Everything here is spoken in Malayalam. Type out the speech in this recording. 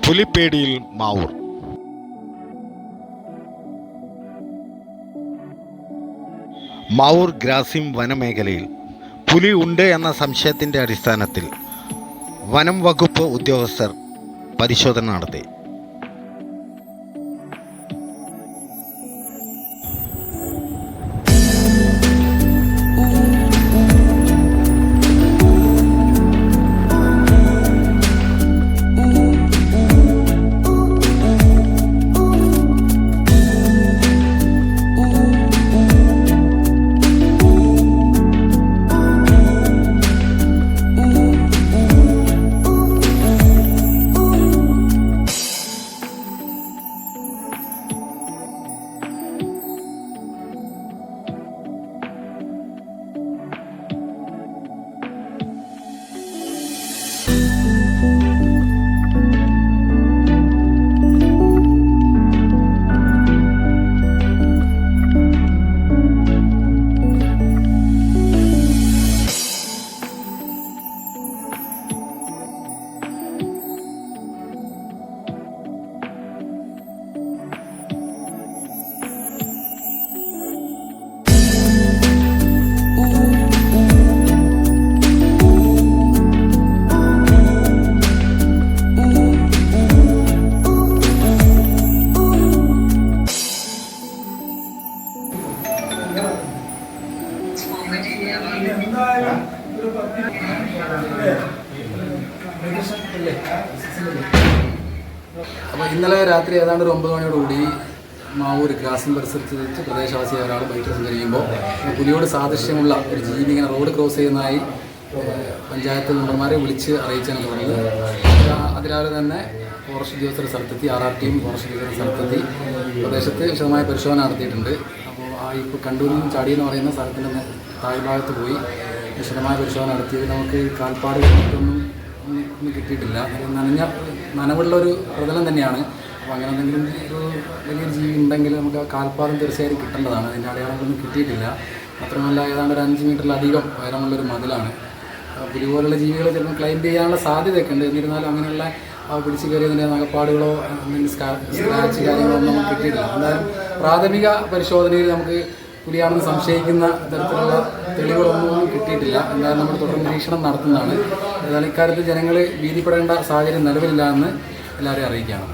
പുലിപ്പേടിയിൽ മാവൂർ. മാവൂർ ഗ്രാസിം വനമേഖലയിൽ പുലി ഉണ്ട് എന്ന സംശയത്തിൻ്റെ അടിസ്ഥാനത്തിൽ വനം വകുപ്പ് ഉദ്യോഗസ്ഥർ പരിശോധന നടത്തി. അപ്പോൾ ഇന്നലെ രാത്രി ഏതാണ്ട് ഒരു 9 മണിയോടുകൂടി മാവൂർ ഗ്രാസിം പരിസരത്ത് വെച്ച് പ്രദേശവാസിയായ ഒരാൾ ബൈക്കിൽ സഞ്ചരിക്കുമ്പോൾ പുലിയോട് സാദൃശ്യമുള്ള ഒരു ജീവി ഇങ്ങനെ റോഡ് ക്രോസ് ചെയ്യുന്നതായി പഞ്ചായത്ത് മെമ്പർമാരെ വിളിച്ച് അറിയിച്ചാണ് തുടർന്ന് അതിരാവിലെ തന്നെ ഫോറസ്റ്റ് ഉദ്യോഗസ്ഥർ സ്ഥലത്തെത്തി, RRTയും ഫോറസ്റ്റ് ഉദ്യോഗസ്ഥർ സ്ഥലത്തെത്തി പ്രദേശത്ത് വിശദമായ പരിശോധന നടത്തിയിട്ടുണ്ട്. അപ്പോൾ ഇപ്പോൾ കണ്ടൂരിൽ ചാടി എന്ന് പറയുന്ന സ്ഥലത്തിൻ്റെ താഴ്ഭാഗത്ത് പോയി വിശദമായ പരിശോധന നടത്തിയത് നമുക്ക് കാൽപ്പാടുകളൊന്നും കിട്ടിയിട്ടില്ല. നനവുള്ളൊരു പ്രതലം തന്നെയാണ്. അപ്പോൾ അങ്ങനെ എന്തെങ്കിലും ഒരു വലിയൊരു ജീവി ഉണ്ടെങ്കിൽ നമുക്ക് ആ കാൽപ്പാടും തീർച്ചയായും കിട്ടേണ്ടതാണ്. അതിൻ്റെ അടയാളങ്ങളൊന്നും കിട്ടിയിട്ടില്ല. മാത്രമല്ല ഏതാണ്ട് ഒരു 5 മീറ്ററിലധികം ഉയരമുള്ളൊരു മതിലാണ്. പുലി പോലുള്ള ജീവികൾ ചിലപ്പോൾ ക്ലൈംബ് ചെയ്യാനുള്ള സാധ്യതയൊക്കെ ഉണ്ട്. എന്നിരുന്നാലും അങ്ങനെയുള്ള പിടിച്ചു കയറിയതിൻ്റെ നഖപ്പാടുകളോ എന്തെങ്കിലും സ്ക്രാച്ച് കാര്യങ്ങളോ ഒന്നും നമുക്ക് കിട്ടിയിട്ടില്ല. എന്തായാലും പ്രാഥമിക പരിശോധനയിൽ നമുക്ക് പുലിയാണെന്ന് സംശയിക്കുന്ന തരത്തിലുള്ള തെളിവുകളൊന്നും കിട്ടിയിട്ടില്ല. എന്തായാലും നമ്മൾ തുടർ നിരീക്ഷണം നടത്തുന്നതാണ്. ഏതായാലും ഇക്കാര്യത്തിൽ ജനങ്ങൾ ഭീതിപ്പെടേണ്ട സാഹചര്യം നിലവിലില്ല എന്ന് എല്ലാവരെയും അറിയിക്കുകയാണ്.